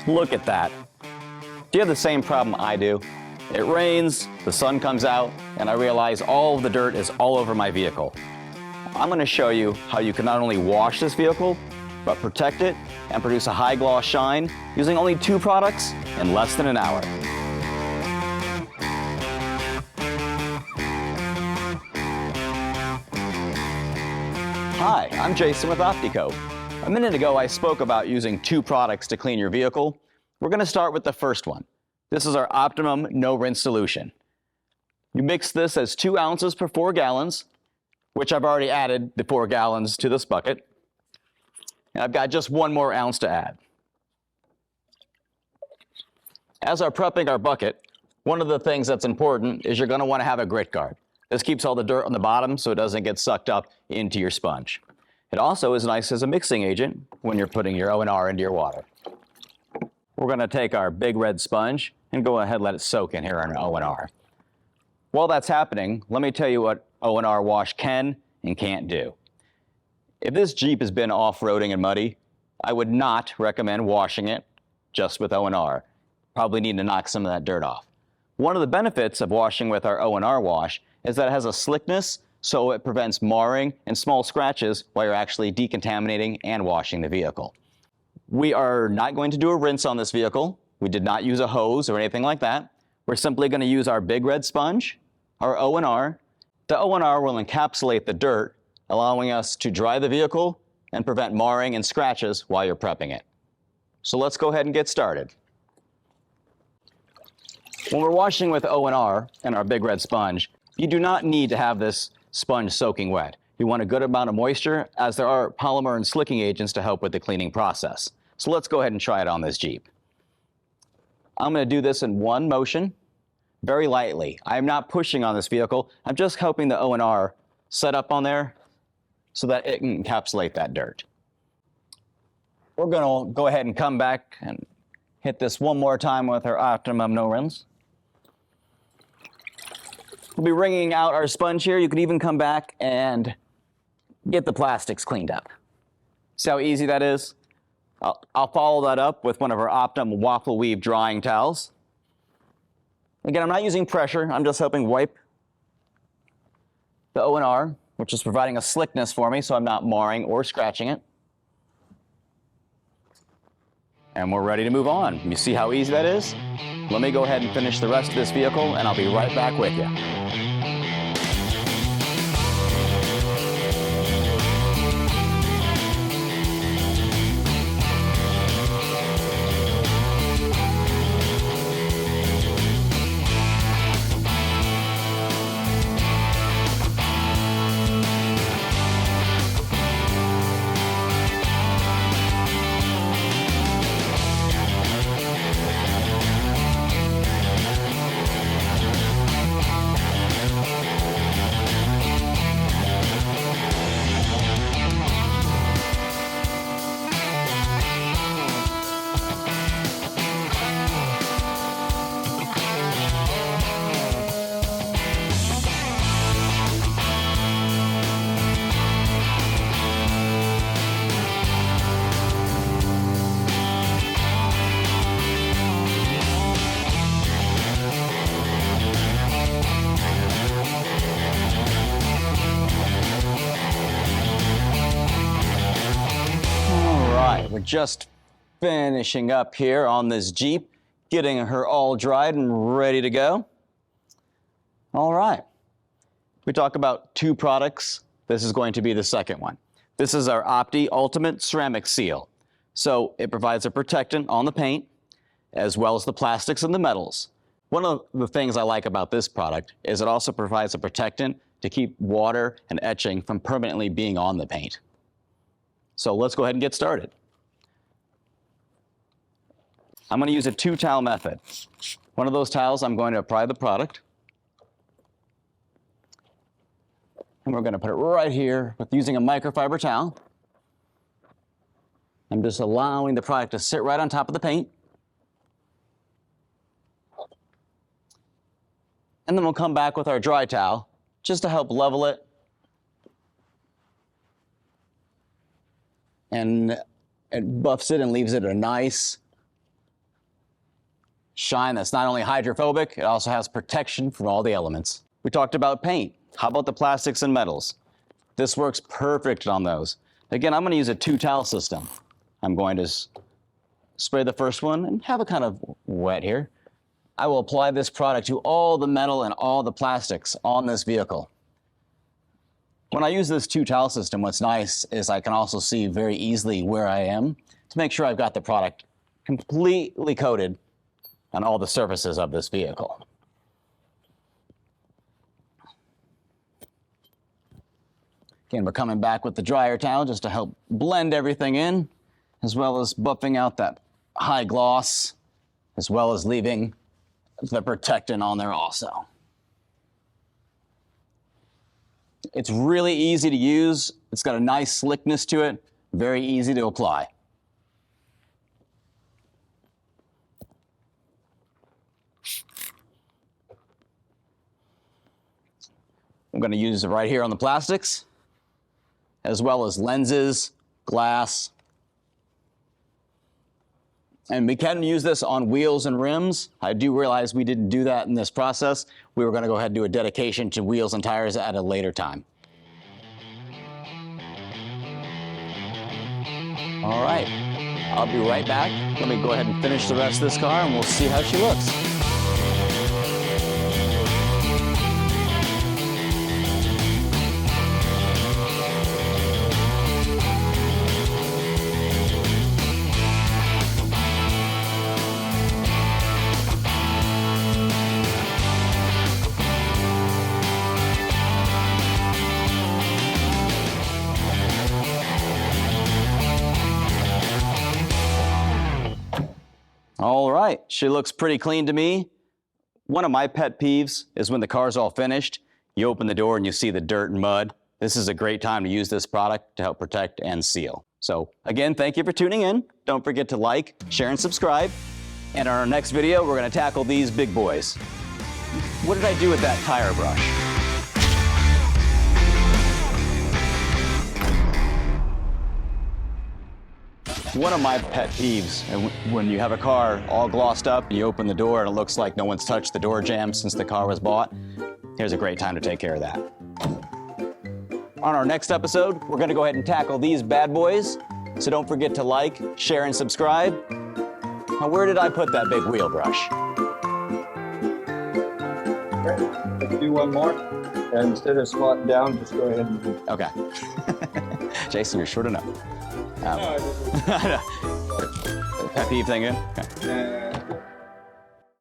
Look at that. Do you have the same problem I do? It rains, the sun comes out, and I realize all of the dirt is all over my vehicle. I'm going to show you how you can not only wash this vehicle, but protect it and produce a high gloss shine using only 2 products in less than an hour. Hi, I'm Jason with Optico. A minute ago I spoke about using 2 products to clean your vehicle. We're going to start with the first one. This is our Optimum No Rinse solution. You mix this as 2 ounces per 4 gallons, which I've already added the 4 gallons to this bucket. And I've got just 1 more ounce to add. As I'm prepping our bucket, one of the things that's important is you're going to want to have a grit guard. This keeps all the dirt on the bottom so it doesn't get sucked up into your sponge. It also is nice as a mixing agent when you're putting your O&R into your water. We're going to take our big red sponge and go ahead and let it soak in here on our O&R. While that's happening, let me tell you what O&R wash can and can't do. If this Jeep has been off-roading and muddy, I would not recommend washing it just with O&R. Probably need to knock some of that dirt off. One of the benefits of washing with our O&R wash is that it has a slickness, so it prevents marring and small scratches while you're actually decontaminating and washing the vehicle. We are not going to do a rinse on this vehicle. We did not use a hose or anything like that. We're simply going to use our big red sponge, our O&R. The O&R will encapsulate the dirt, allowing us to dry the vehicle and prevent marring and scratches while you're prepping it. So let's go ahead and get started. When we're washing with O&R and our big red sponge, you do not need to have this sponge soaking wet. You want a good amount of moisture, as there are polymer and slicking agents to help with the cleaning process. So let's go ahead and try it on this Jeep. I'm going to do this in one motion, very lightly. I'm not pushing on this vehicle. I'm just helping the O&R set up on there so that it can encapsulate that dirt. We're going to go ahead and come back and hit this one more time with our Optimum No Rinse. We'll be wringing out our sponge here. You could even come back and get the plastics cleaned up. See how easy that is? I'll follow that up with one of our Optimum Waffle Weave drying towels. Again, I'm not using pressure. I'm just helping wipe the O&R, which is providing a slickness for me so I'm not marring or scratching it. And we're ready to move on. You see how easy that is? Let me go ahead and finish the rest of this vehicle, and I'll be right back with you. We're just finishing up here on this Jeep, getting her all dried and ready to go. All right. We talk about 2 products. This is going to be the second one. This is our Opti Ultimate Ceramic Seal. So it provides a protectant on the paint, as well as the plastics and the metals. One of the things I like about this product is it also provides a protectant to keep water and etching from permanently being on the paint. So let's go ahead and get started. I'm going to use a 2-towel method. One of those towels, I'm going to apply the product. And we're going to put it right here with using a microfiber towel. I'm just allowing the product to sit right on top of the paint. And then we'll come back with our dry towel just to help level it. And it buffs it and leaves it a nice shine that's not only hydrophobic, it also has protection from all the elements. We talked about paint. How about the plastics and metals? This works perfect on those. Again, I'm going to use a 2-towel system. I'm going to spray the first one and have it kind of wet here. I will apply this product to all the metal and all the plastics on this vehicle. When I use this 2-towel system, what's nice is I can also see very easily where I am to make sure I've got the product completely coated on all the surfaces of this vehicle. Again, we're coming back with the dryer towel just to help blend everything in, as well as buffing out that high gloss, as well as leaving the protectant on there also. It's really easy to use. It's got a nice slickness to it, very easy to apply. I'm going to use it right here on the plastics, as well as lenses, glass. And we can use this on wheels and rims. I do realize we didn't do that in this process. We were going to go ahead and do a dedication to wheels and tires at a later time. All right, I'll be right back. Let me go ahead and finish the rest of this car and we'll see how she looks. All right, she looks pretty clean to me. One of my pet peeves is when the car's all finished, you open the door and you see the dirt and mud. This is a great time to use this product to help protect and seal. So again, thank you for tuning in. Don't forget to like, share, and subscribe. And in our next video, we're gonna tackle these big boys. What did I do with that tire brush? One of my pet peeves, when you have a car all glossed up, and you open the door and it looks like no one's touched the door jamb since the car was bought, here's a great time to take care of that. On our next episode, we're gonna go ahead and tackle these bad boys, so don't forget to like, share, and subscribe. Now, where did I put that big wheel brush? Okay, let's do one more. And instead of squatting down, just go ahead and... Okay. Jason, you're short enough. No, I didn't. Pet peeve thing in? Okay.